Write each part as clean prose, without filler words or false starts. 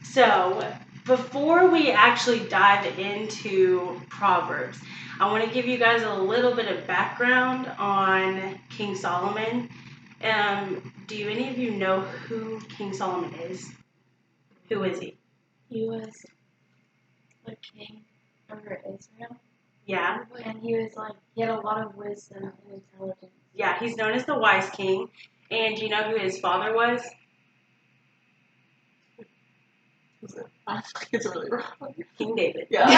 So, before we actually dive into Proverbs, I want to give you guys a little bit of background on King Solomon. Do any of you know who King Solomon is? Who is he? He was a king over Israel. Yeah. And he had a lot of wisdom and intelligence. Yeah, he's known as the wise king. And do you know who his father was? It's really rough. King David. Yeah.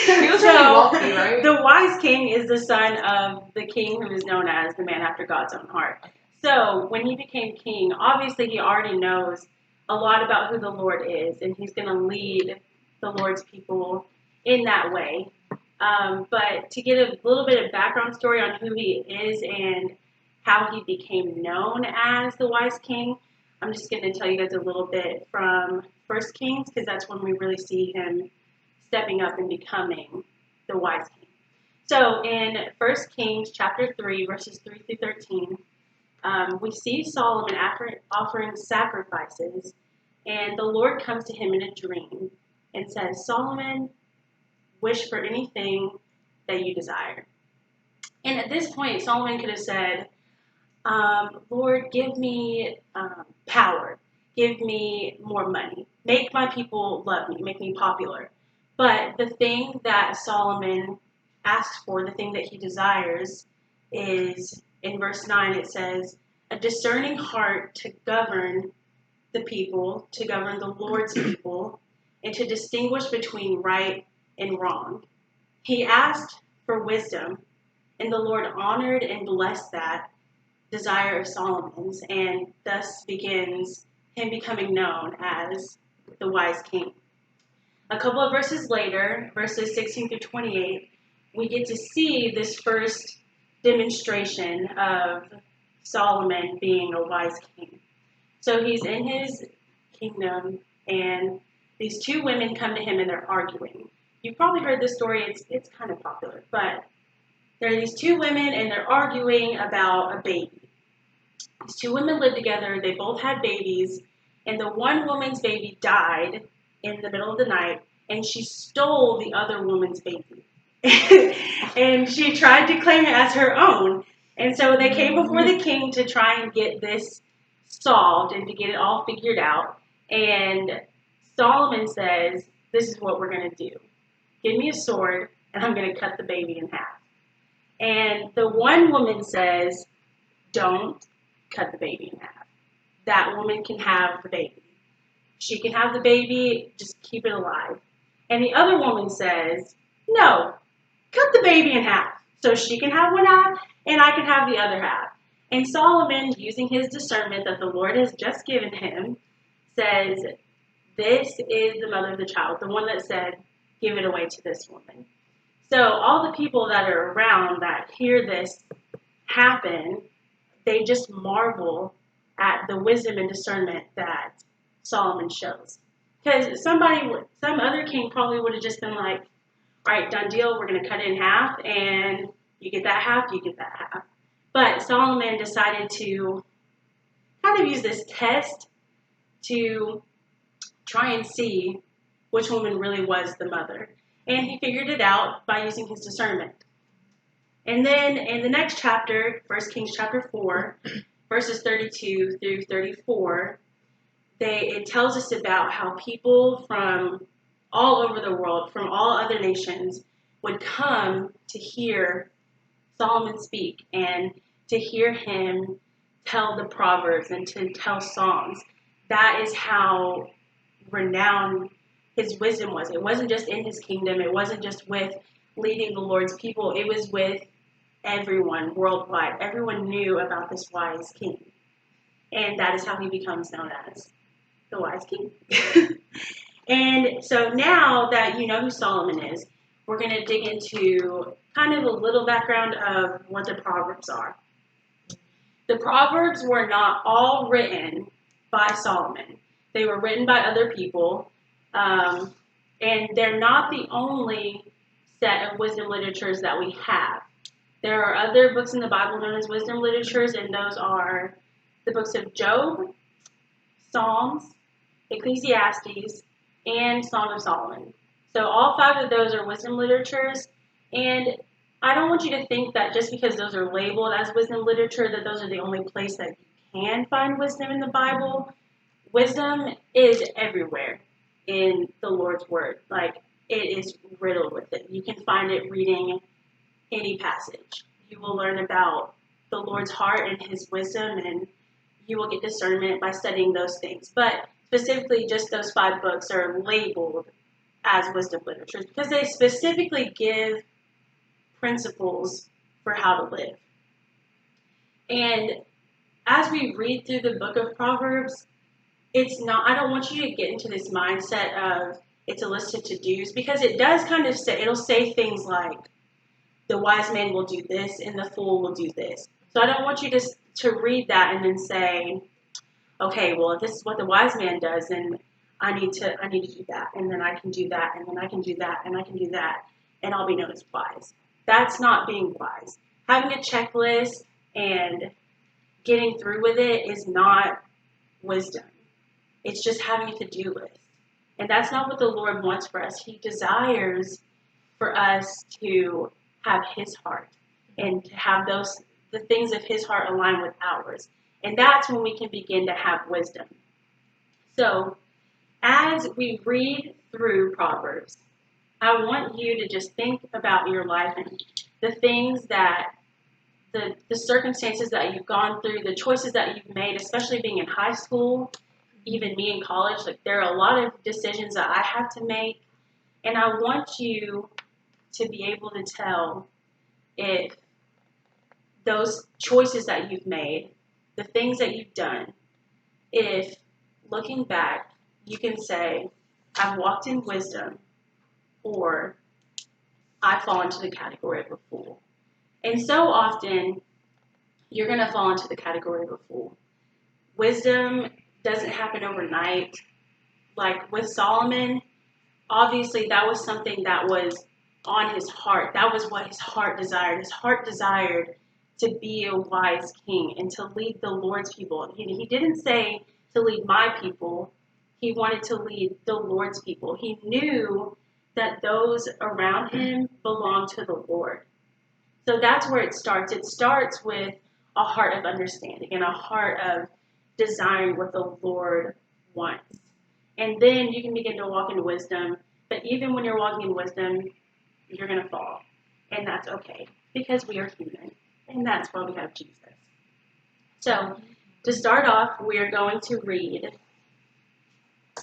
He was really wealthy, right? The wise king is the son of the king who is known as the man after God's own heart. So when he became king, obviously he already knows a lot about who the Lord is, and he's going to lead the Lord's people in that way. But to get a little bit of background story on who he is and how he became known as the wise king, I'm just going to tell you guys a little bit from 1 Kings, because that's when we really see him stepping up and becoming the wise king. So in 1 Kings chapter 3, verses 3 through 13, we see Solomon offering sacrifices, and the Lord comes to him in a dream and says, Solomon, wish for anything that you desire. And at this point, Solomon could have said, Lord, give me power. Give me more money. Make my people love me. Make me popular. But the thing that Solomon asks for, the thing that he desires, is in verse 9 it says, a discerning heart to govern the people, to govern the Lord's people, and to distinguish between right and wrong. He asked for wisdom, and the Lord honored and blessed that desire of Solomon's, and thus begins him becoming known as the wise king. A couple of verses later, verses 16 through 28, we get to see this first demonstration of Solomon being a wise king. So he's in his kingdom, and these two women come to him and they're arguing. You've probably heard this story, it's kind of popular, but there are these two women and they're arguing about a baby. These two women lived together, they both had babies, and the one woman's baby died in the middle of the night, and she stole the other woman's baby. And she tried to claim it as her own. And so they came before the king to try and get this solved and to get it all figured out. And Solomon says, this is what we're going to do. Give me a sword, and I'm going to cut the baby in half. And the one woman says, don't cut the baby in half. That woman can have the baby. She can have the baby, just keep it alive. And the other woman says, no, cut the baby in half. So she can have one half, and I can have the other half. And Solomon, using his discernment that the Lord has just given him, says, this is the mother of the child, the one that said, give it away to this woman. So all the people that are around that hear this happen, they just marvel at the wisdom and discernment that Solomon shows. Because some other king probably would have just been like, all right, done deal, we're going to cut it in half, and you get that half, you get that half. But Solomon decided to kind of use this test to try and see which woman really was the mother. And he figured it out by using his discernment. And then in the next chapter, 1 Kings chapter 4, verses 32 through 34, it tells us about how people from all over the world, from all other nations, would come to hear Solomon speak and to hear him tell the Proverbs and to tell songs. That is how renowned his wisdom was. It wasn't just in his kingdom. It wasn't just with leading the Lord's people. It was with everyone worldwide. Everyone knew about this wise king. And that is how he becomes known as the wise king. And so now that you know who Solomon is, we're going to dig into kind of a little background of what the Proverbs are. The Proverbs were not all written by Solomon. They were written by other people. And they're not the only set of wisdom literatures that we have. There are other books in the Bible known as wisdom literatures, and those are the books of Job, Psalms, Ecclesiastes, and Song of Solomon. So all 5 of those are wisdom literatures, and I don't want you to think that just because those are labeled as wisdom literature that those are the only place that you can find wisdom in the Bible. Wisdom is everywhere in the Lord's Word. Like, it is riddled with it. You can find it reading any passage. You will learn about the Lord's heart and his wisdom, and you will get discernment by studying those things. But specifically, just those 5 books are labeled as wisdom literatures because they specifically give principles for how to live. And as we read through the book of Proverbs, I don't want you to get into this mindset of it's a list of to-dos, because it does kind of it'll say things like, the wise man will do this and the fool will do this. So I don't want you to read that and then say, okay, well, if this is what the wise man does, then I need to do that, and then I can do that, and then I can do that, and I can do that, and I'll be known as wise. That's not being wise. Having a checklist and getting through with it is not wisdom. It's just having a to-do list. And that's not what the Lord wants for us. He desires for us to have his heart and to have the things of his heart align with ours. And that's when we can begin to have wisdom. So as we read through Proverbs, I want you to just think about your life and the things that the circumstances that you've gone through, the choices that you've made, especially being in high school, even me in college. Like, there are a lot of decisions that I have to make, and I want you to be able to tell if those choices that you've made, the things that you've done, if looking back, you can say, I've walked in wisdom, or I fall into the category of a fool. And so often, you're going to fall into the category of a fool. Wisdom doesn't happen overnight. Like with Solomon, obviously that was something that was on his heart. That was what his heart desired. His heart desired to be a wise king and to lead the Lord's people. He didn't say to lead my people. He wanted to lead the Lord's people. He knew that those around him belonged to the Lord. So that's where it starts. It starts with a heart of understanding and a heart of desiring what the Lord wants. And then you can begin to walk in wisdom. But even when you're walking in wisdom, you're going to fall. And that's okay, because we are human. And that's why we have Jesus. So to start off, we are going to read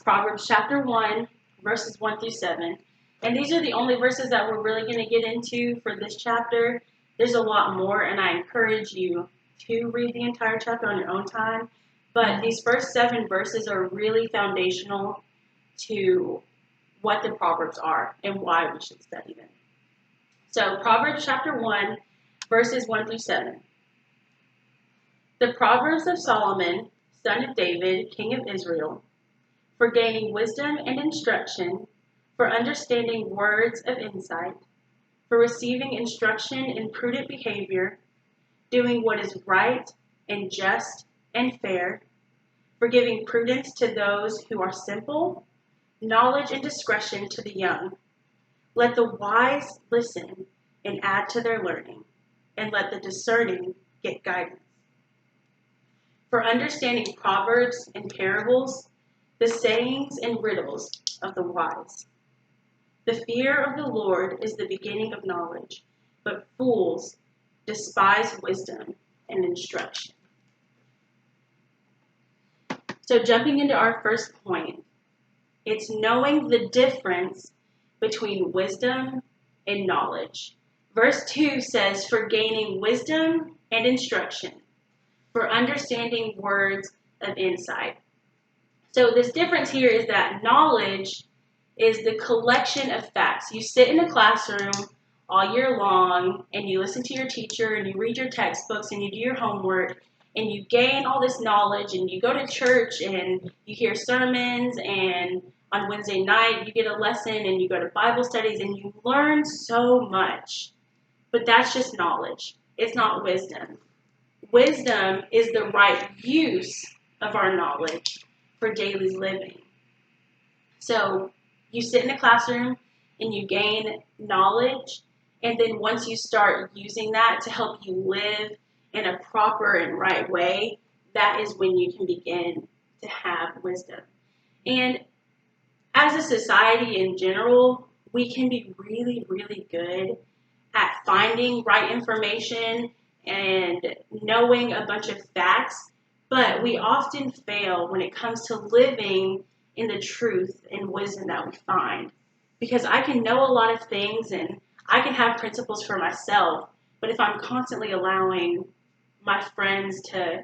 Proverbs chapter 1, verses 1 through 7. And these are the only verses that we're really going to get into for this chapter. There's a lot more, and I encourage you to read the entire chapter on your own time. But these first 7 verses are really foundational to what the Proverbs are and why we should study them. So Proverbs chapter 1, verses 1 through 7. The Proverbs of Solomon, son of David, king of Israel, for gaining wisdom and instruction, for understanding words of insight, for receiving instruction in prudent behavior, doing what is right and just and fair, for giving prudence to those who are simple, knowledge and discretion to the young. Let the wise listen and add to their learning, and let the discerning get guidance. For understanding proverbs and parables, the sayings and riddles of the wise. The fear of the Lord is the beginning of knowledge, but fools despise wisdom and instruction. So jumping into our first point, it's knowing the difference between wisdom and knowledge. Verse 2 says, for gaining wisdom and instruction, for understanding words of insight. So this difference here is that knowledge is the collection of facts. You sit in a classroom all year long, and you listen to your teacher, and you read your textbooks, and you do your homework, and you gain all this knowledge, and you go to church, and you hear sermons, and on Wednesday night, you get a lesson, and you go to Bible studies, and you learn so much. But that's just knowledge. It's not wisdom. Wisdom is the right use of our knowledge for daily living. So you sit in a classroom and you gain knowledge, and then once you start using that to help you live in a proper and right way, that is when you can begin to have wisdom. And as a society in general, we can be really, really good at finding right information and knowing a bunch of facts, but we often fail when it comes to living in the truth and wisdom that we find. Because I can know a lot of things and I can have principles for myself, but if I'm constantly allowing my friends to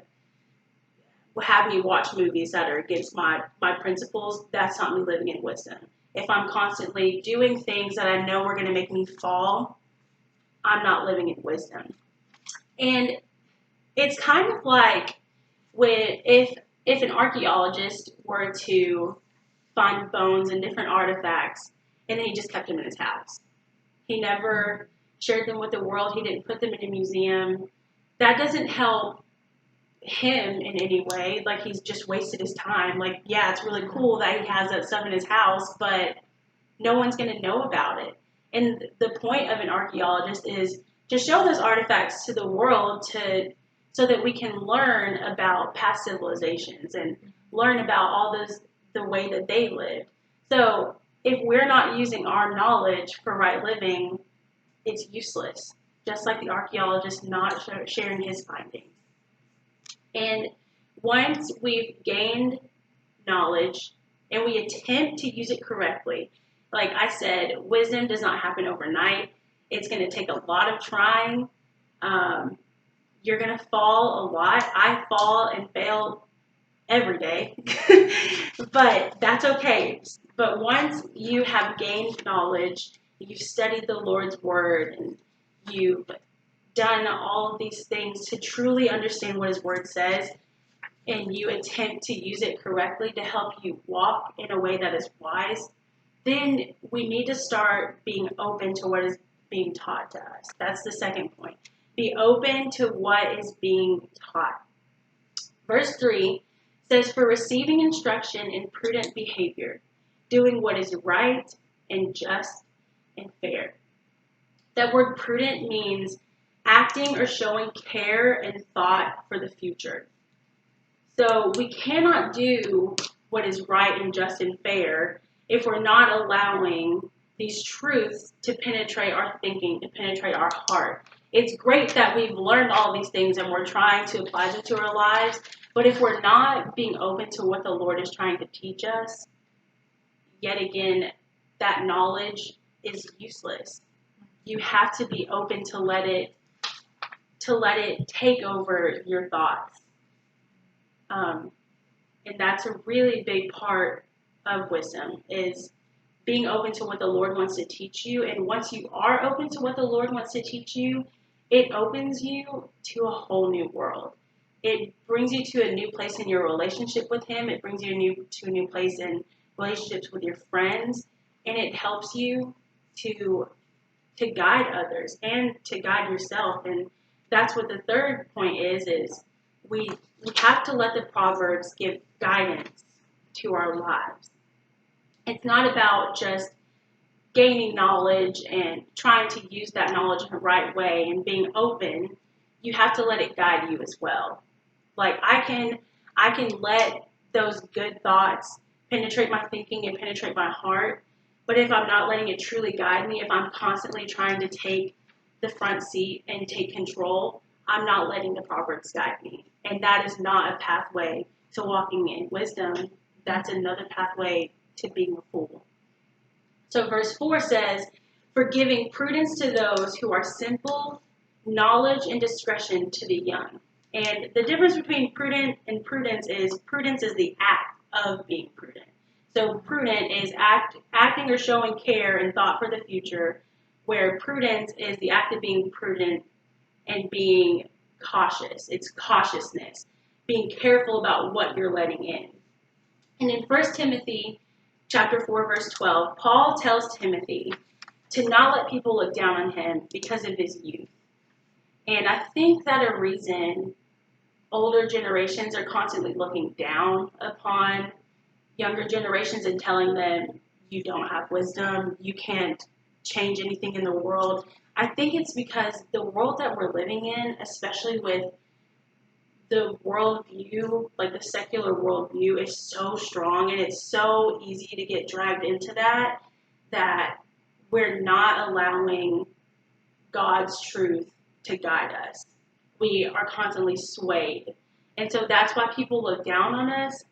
have me watch movies that are against my principles, that's not me living in wisdom. If I'm constantly doing things that I know are going to make me fall, I'm not living in wisdom. And it's kind of like when if an archaeologist were to find bones and different artifacts and then he just kept them in his house. He never shared them with the world. He didn't put them in a museum. That doesn't help him in any way. Like, he's just wasted his time. Like, yeah, it's really cool that he has that stuff in his house, but no one's going to know about it. And the point of an archaeologist is to show those artifacts to the world so that we can learn about past civilizations and learn about all the way that they lived. So if we're not using our knowledge for right living, it's useless. Just like the archaeologist not sharing his findings. And once we've gained knowledge and we attempt to use it correctly, like I said, wisdom does not happen overnight. It's going to take a lot of trying. You're going to fall a lot. I fall and fail every day, but that's okay. But once you have gained knowledge, you've studied the Lord's word, and you've done all of these things to truly understand what his word says, and you attempt to use it correctly to help you walk in a way that is wise, then we need to start being open to what is being taught to us. That's the second point. Be open to what is being taught. Verse 3 says, for receiving instruction in prudent behavior, doing what is right and just and fair. That word prudent means acting or showing care and thought for the future. So we cannot do what is right and just and fair if we're not allowing these truths to penetrate our thinking, to penetrate our heart. It's great that we've learned all these things and we're trying to apply them to our lives, but if we're not being open to what the Lord is trying to teach us, yet again, that knowledge is useless. You have to be open to let it take over your thoughts. And that's a really big part of wisdom, is being open to what the Lord wants to teach you. And once you are open to what the Lord wants to teach you, it opens you to a whole new world. It brings you to a new place in your relationship with him. It brings you to a new place in relationships with your friends. And it helps you to guide others and to guide yourself. And that's what the third point is we have to let the Proverbs give guidance to our lives. It's not about just gaining knowledge and trying to use that knowledge in the right way and being open. You have to let it guide you as well. Like, I can let those good thoughts penetrate my thinking and penetrate my heart, but if I'm not letting it truly guide me, if I'm constantly trying to take the front seat and take control, I'm not letting the Proverbs guide me. And that is not a pathway to walking in wisdom. That's another pathway to being a fool. So verse 4 says, for giving prudence to those who are simple, knowledge and discretion to the young. And the difference between prudent and prudence is the act of being prudent. So prudent is acting or showing care and thought for the future, where prudence is the act of being prudent and being cautious. It's cautiousness, being careful about what you're letting in. And in 1 Timothy chapter 4, verse 12, Paul tells Timothy to not let people look down on him because of his youth. And I think that a reason older generations are constantly looking down upon younger generations and telling them you don't have wisdom, you can't change anything in the world. I think it's because the world that we're living in, especially with the worldview, like the secular worldview, is so strong and it's so easy to get dragged into that we're not allowing God's truth to guide us. We are constantly swayed. And so that's why people look down on us.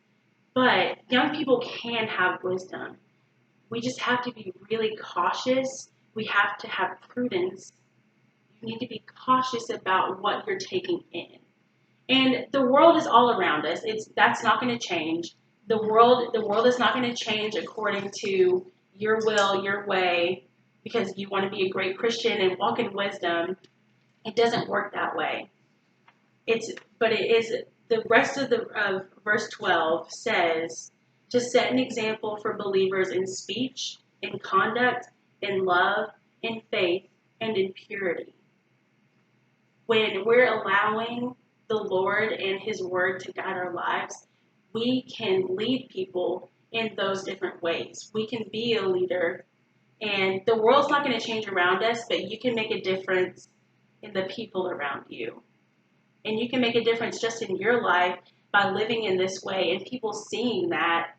But young people can have wisdom. We just have to be really cautious. We have to have prudence. You need to be cautious about what you're taking in. And the world is all around us. That's not going to change. The world is not going to change according to your will, your way, because you want to be a great Christian and walk in wisdom. It doesn't work that way. But it is the rest of verse 12 says to set an example for believers in speech, in conduct, in love, in faith, and in purity. When we're allowing the Lord and His Word to guide our lives, we can lead people in those different ways. We can be a leader, and the world's not going to change around us, but you can make a difference in the people around you. And you can make a difference just in your life by living in this way and people seeing that.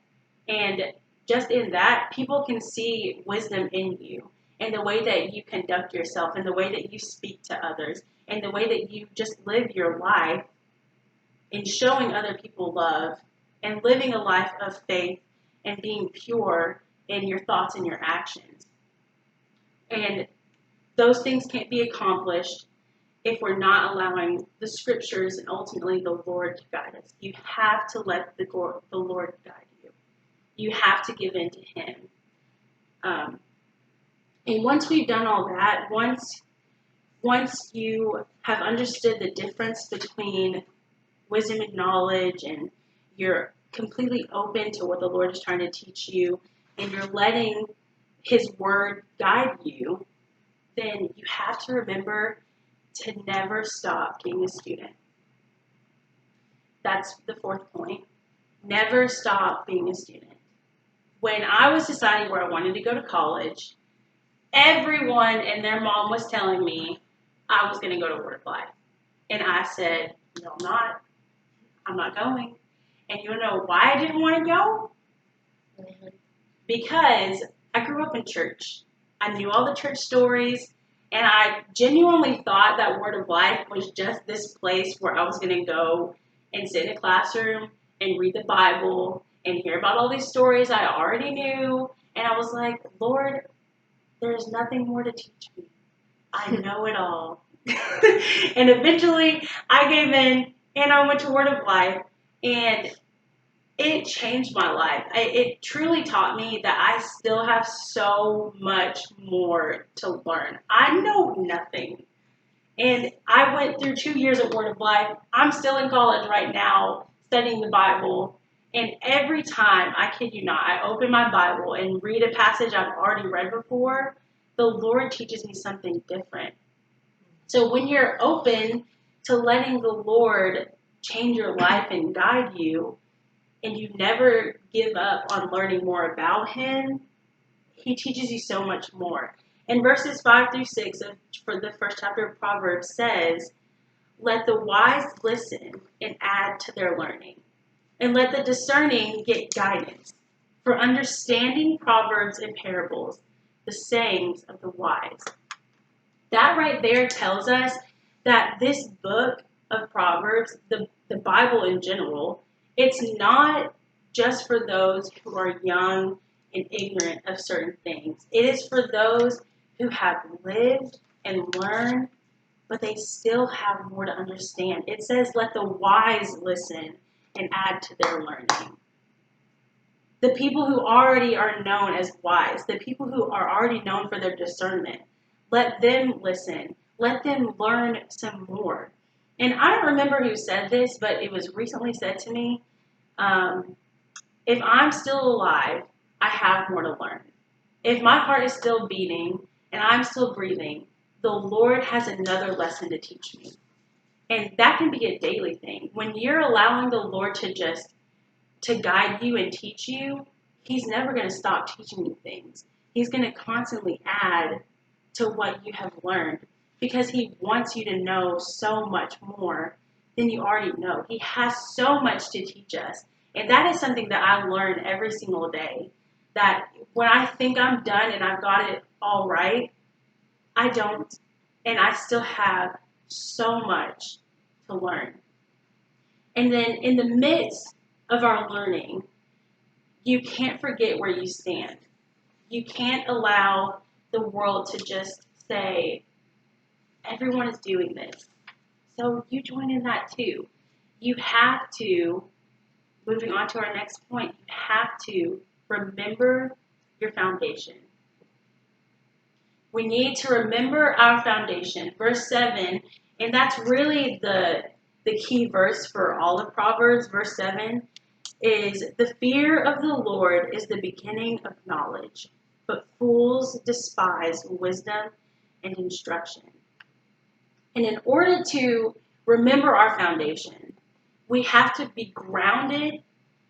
And just in that, people can see wisdom in you and the way that you conduct yourself and the way that you speak to others and the way that you just live your life in showing other people love and living a life of faith and being pure in your thoughts and your actions. And those things can't be accomplished if we're not allowing the scriptures and ultimately the Lord to guide us. You have to let the Lord guide you. You have to give in to Him. And once we've done all that, once you have understood the difference between wisdom and knowledge, and you're completely open to what the Lord is trying to teach you, and you're letting His Word guide you, then you have to remember to never stop being a student. That's the fourth point. Never stop being a student. When I was deciding where I wanted to go to college, everyone and their mom was telling me I was going to go to Word of Life. And I said, no, I'm not. I'm not going. And you know why I didn't want to go? Because I grew up in church. I knew all the church stories. And I genuinely thought that Word of Life was just this place where I was going to go and sit in a classroom and read the Bible and hear about all these stories I already knew. And I was like, Lord, there's nothing more to teach me. I know it all. And eventually I gave in and I went to Word of Life, and it changed my life. It truly taught me that I still have so much more to learn. I know nothing. And I went through 2 years of Word of Life. I'm still in college right now studying the Bible. And every time, I kid you not, I open my Bible and read a passage I've already read before, the Lord teaches me something different. So when you're open to letting the Lord change your life and guide you, and you never give up on learning more about Him, He teaches you so much more. And verses 5 through 6 for the first chapter of Proverbs says, let the wise listen and add to their learning, and let the discerning get guidance. For understanding proverbs and parables, the sayings of the wise. That right there tells us that this book of Proverbs, the Bible in general, it's not just for those who are young and ignorant of certain things. It is for those who have lived and learned, but they still have more to understand. It says, let the wise listen and add to their learning. The people who already are known as wise, the people who are already known for their discernment, let them listen. Let them learn some more. And I don't remember who said this, but it was recently said to me, if I'm still alive, I have more to learn. If my heart is still beating and I'm still breathing, the Lord has another lesson to teach me. And that can be a daily thing. When you're allowing the Lord to just to guide you and teach you, he's never going to stop teaching you things. He's going to constantly add to what you have learned because he wants you to know so much more than you already know. He has so much to teach us. And that is something that I learn every single day. That when I think I'm done and I've got it all right, I don't. And I still have so much to learn. And then in the midst of our learning, you can't forget where you stand. You can't allow the world to just say, everyone is doing this, so you join in that too. You have to, moving on to our next point, you have to remember your foundation. We need to remember our foundation. Verse 7, and that's really the key verse for all of Proverbs. Verse 7 is, the fear of the Lord is the beginning of knowledge, but fools despise wisdom and instruction. And in order to remember our foundation, we have to be grounded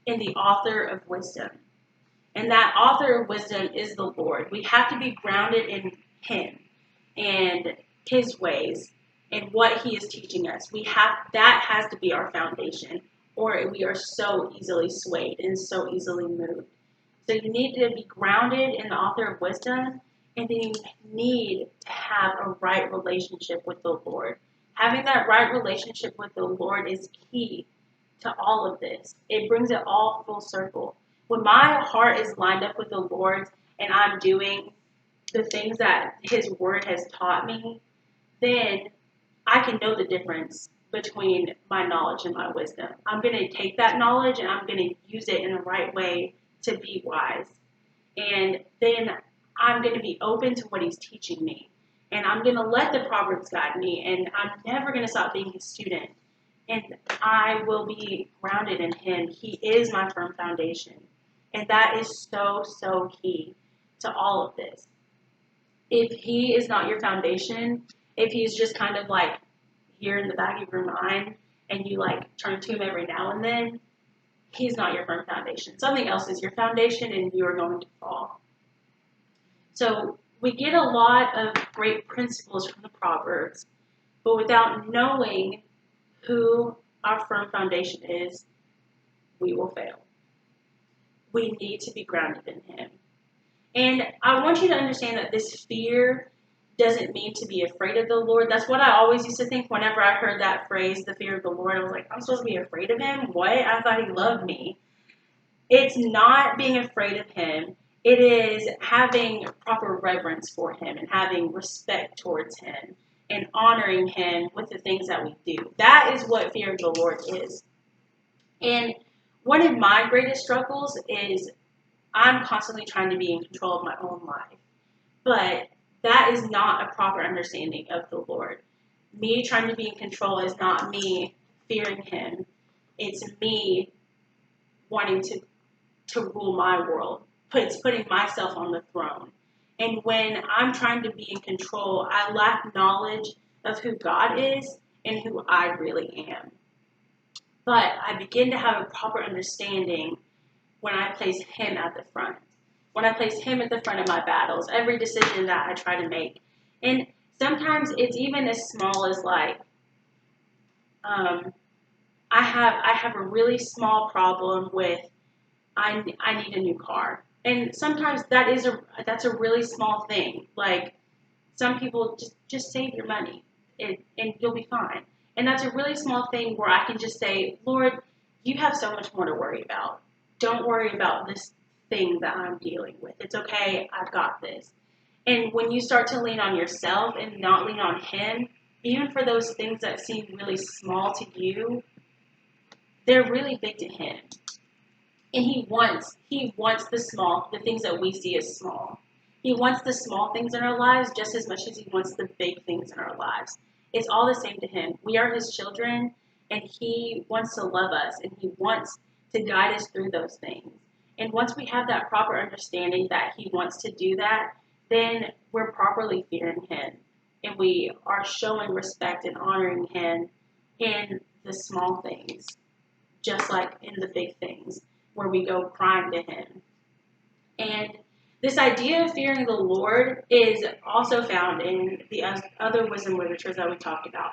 in the author of wisdom. And that author of wisdom is the Lord. We have to be grounded in him and his ways and what he is teaching us. That has to be our foundation, or we are so easily swayed and so easily moved. So you need to be grounded in the author of wisdom, and then you need to have a right relationship with the Lord. Having that right relationship with the Lord is key to all of this. It brings it all full circle. When my heart is lined up with the Lord and I'm doing the things that his word has taught me, then I can know the difference between my knowledge and my wisdom. I'm going to take that knowledge and I'm going to use it in the right way to be wise. And then I'm going to be open to what he's teaching me. And I'm going to let the Proverbs guide me. And I'm never going to stop being his student. And I will be grounded in him. He is my firm foundation. And that is so, so key to all of this. If he is not your foundation, if he's just kind of like here in the back of your mind and you like turn to him every now and then, he's not your firm foundation. Something else is your foundation and you are going to fall. So we get a lot of great principles from the Proverbs, but without knowing who our firm foundation is, we will fail. We need to be grounded in him. And I want you to understand that this fear doesn't mean to be afraid of the Lord. That's what I always used to think whenever I heard that phrase, the fear of the Lord. I was like, I'm supposed to be afraid of him? What? I thought he loved me. It's not being afraid of him. It is having proper reverence for him and having respect towards him and honoring him with the things that we do. That is what fear of the Lord is. And one of my greatest struggles is I'm constantly trying to be in control of my own life. But that is not a proper understanding of the Lord. Me trying to be in control is not me fearing him. It's me wanting to rule my world. It's putting myself on the throne. And when I'm trying to be in control, I lack knowledge of who God is and who I really am. But I begin to have a proper understanding when I place him at the front. When I place him at the front of my battles, every decision that I try to make. And sometimes it's even as small as like, I have a really small problem with I need a new car. And sometimes that's a really small thing. Like some people just save your money and you'll be fine. And that's a really small thing where I can just say, Lord, you have so much more to worry about. Don't worry about this thing that I'm dealing with. It's okay. I've got this. And when you start to lean on yourself and not lean on him, even for those things that seem really small to you, they're really big to him. And he wants the things that we see as small. He wants the small things in our lives just as much as he wants the big things in our lives. It's all the same to him. We are his children, and he wants to love us, and he wants to guide us through those things. And once we have that proper understanding that he wants to do that, then we're properly fearing him. And we are showing respect and honoring him in the small things, just like in the big things. where we go crying to him. And this idea of fearing the Lord is also found in the other wisdom literatures that we talked about.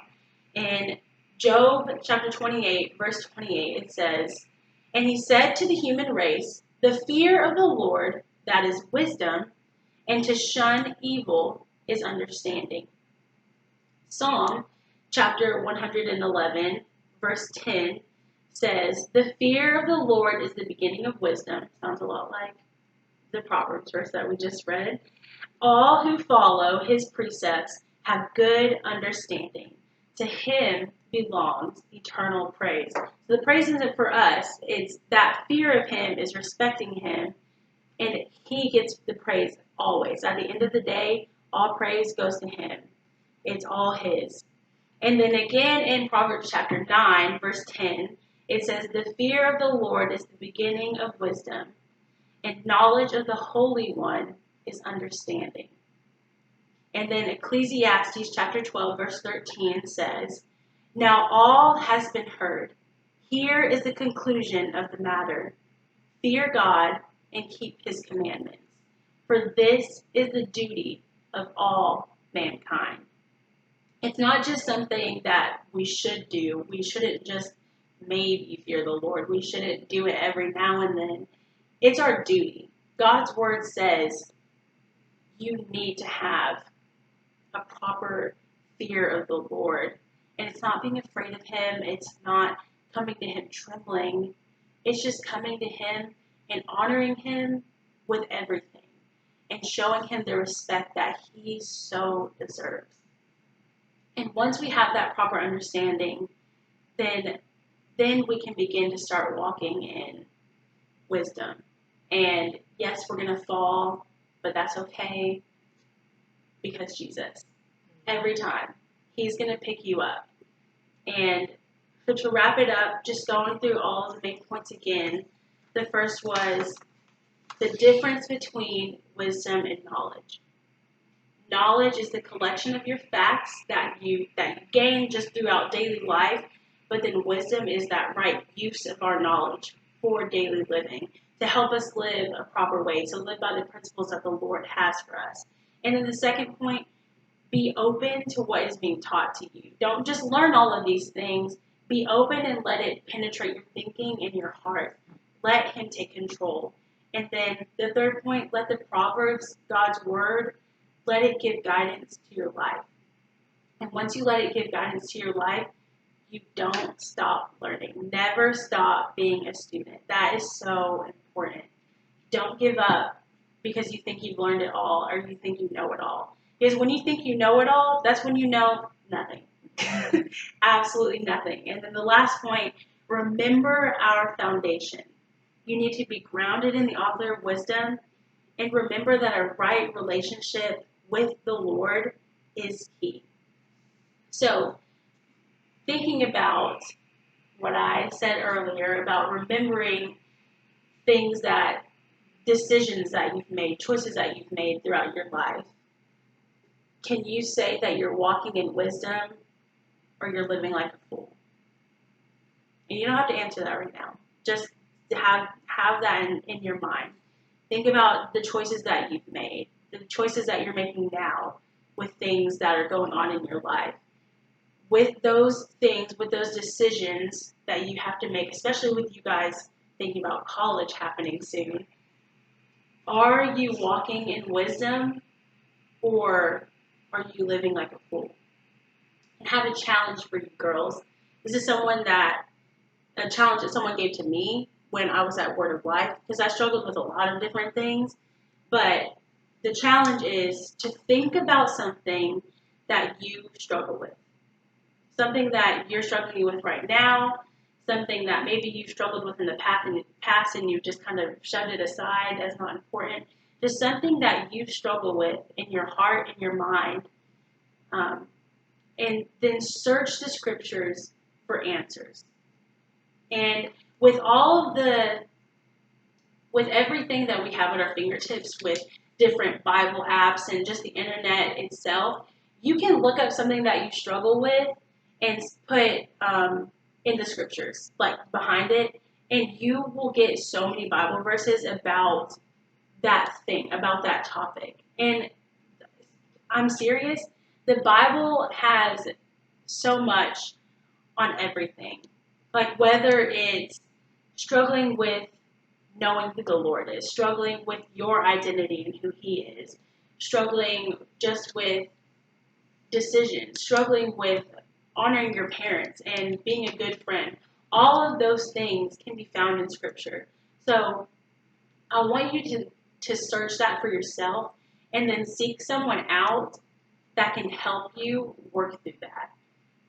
In Job chapter 28, verse 28, it says, "And he said to the human race, the fear of the Lord, that is wisdom, and to shun evil is understanding." Psalm chapter 111, verse 10 says, "The fear of the Lord is the beginning of wisdom." Sounds a lot like the Proverbs verse that we just read. "All who follow his precepts have good understanding. To him belongs eternal praise." So the praise isn't for us. It's that fear of him is respecting him, and he gets the praise always. At the end of the day, all praise goes to him. It's all his. And then again in Proverbs chapter 9, verse 10, it says, "The fear of the Lord is the beginning of wisdom, and knowledge of the Holy One is understanding." And then Ecclesiastes chapter 12, verse 13 says, "Now all has been heard. Here is the conclusion of the matter. Fear God and keep his commandments, for this is the duty of all mankind." It's not just something that we should do. We shouldn't just maybe fear the Lord. We shouldn't do it every now and then. It's our duty. God's word says you need to have a proper fear of the Lord. And it's not being afraid of him. It's not coming to him trembling. It's just coming to him and honoring him with everything and showing him the respect that he so deserves. And once we have that proper understanding, then we can begin to start walking in wisdom. And yes, we're going to fall, but that's okay because Jesus. Every time, he's going to pick you up. And so to wrap it up, just going through all of the main points again, the first was the difference between wisdom and knowledge. Knowledge is the collection of your facts that you gain just throughout daily life, but then wisdom is that right use of our knowledge for daily living to help us live a proper way, to live by the principles that the Lord has for us. And then the second point, be open to what is being taught to you. Don't just learn all of these things. Be open and let it penetrate your thinking and your heart. Let him take control. And then the third point, let the Proverbs, God's word, let it give guidance to your life. And once you let it give guidance to your life, you don't stop learning. Never stop being a student. That is so important. Don't give up because you think you've learned it all or you think you know it all. Because when you think you know it all, that's when you know nothing. Absolutely nothing. And then the last point, remember our foundation. You need to be grounded in the author of wisdom and remember that a right relationship with the Lord is key. So, thinking about what I said earlier about remembering decisions that you've made, choices that you've made throughout your life, can you say that you're walking in wisdom or you're living like a fool? And you don't have to answer that right now. Just have that in your mind. Think about the choices that you've made, the choices that you're making now with things that are going on in your life. With those things, with those decisions that you have to make, especially with you guys thinking about college happening soon, are you walking in wisdom or are you living like a fool? And I have a challenge for you girls. This is a challenge that someone gave to me when I was at Word of Life, because I struggled with a lot of different things. But the challenge is to think about something that you struggle with. Something that you're struggling with right now, something that maybe you've struggled with in the past and you've just kind of shoved it aside as not important. Just something that you struggle with in your heart and your mind. And then search the scriptures for answers. And with with everything that we have at our fingertips with different Bible apps and just the internet itself, you can look up something that you struggle with and put in the scriptures, like behind it, And you will get so many Bible verses about that thing, about that topic. And I'm serious. The Bible has so much on everything. Like whether it's struggling with knowing who the Lord is, struggling with your identity and who He is, struggling just with decisions, struggling with honoring your parents and being a good friend. All of those things can be found in Scripture. So I want you to search that for yourself and then seek someone out that can help you work through that.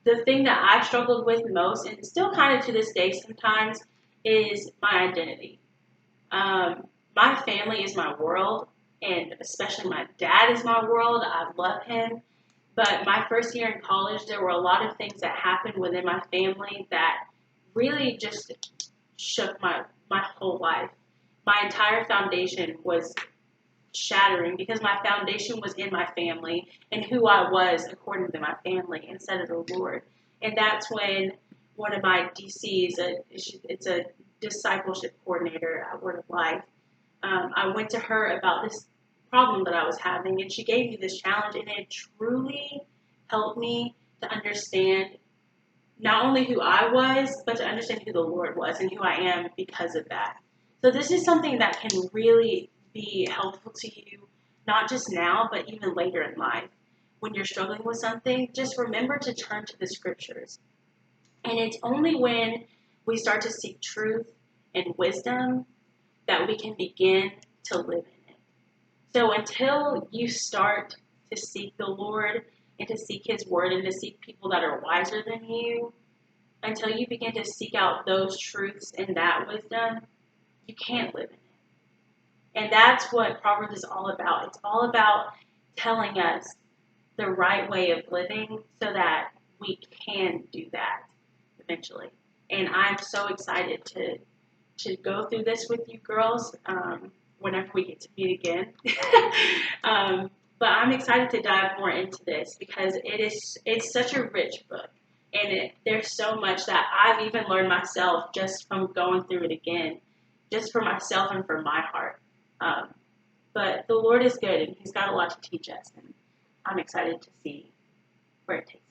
The thing that I've struggled with most, and still kind of to this day sometimes, is my identity. My family is my world, and especially my dad is my world. I love him. But my first year in college, there were a lot of things that happened within my family that really just shook my whole life. My entire foundation was shattering because my foundation was in my family and who I was according to my family instead of the Lord. And that's when one of my DCs, it's a discipleship coordinator at Word of Life, I went to her about this problem that I was having, and she gave me this challenge, and it truly helped me to understand not only who I was, but to understand who the Lord was and who I am because of that. So this is something that can really be helpful to you, not just now, but even later in life. When you're struggling with something, just remember to turn to the scriptures. And it's only when we start to seek truth and wisdom that we can begin to live in it. So until you start to seek the Lord and to seek His word and to seek people that are wiser than you, until you begin to seek out those truths and that wisdom, you can't live in it. And that's what Proverbs is all about. It's all about telling us the right way of living so that we can do that eventually. And I'm so excited to go through this with you girls whenever we get to meet again. But I'm excited to dive more into this because it's such a rich book. And there's so much that I've even learned myself just from going through it again, just for myself and for my heart. But the Lord is good, and He's got a lot to teach us, and I'm excited to see where it takes us.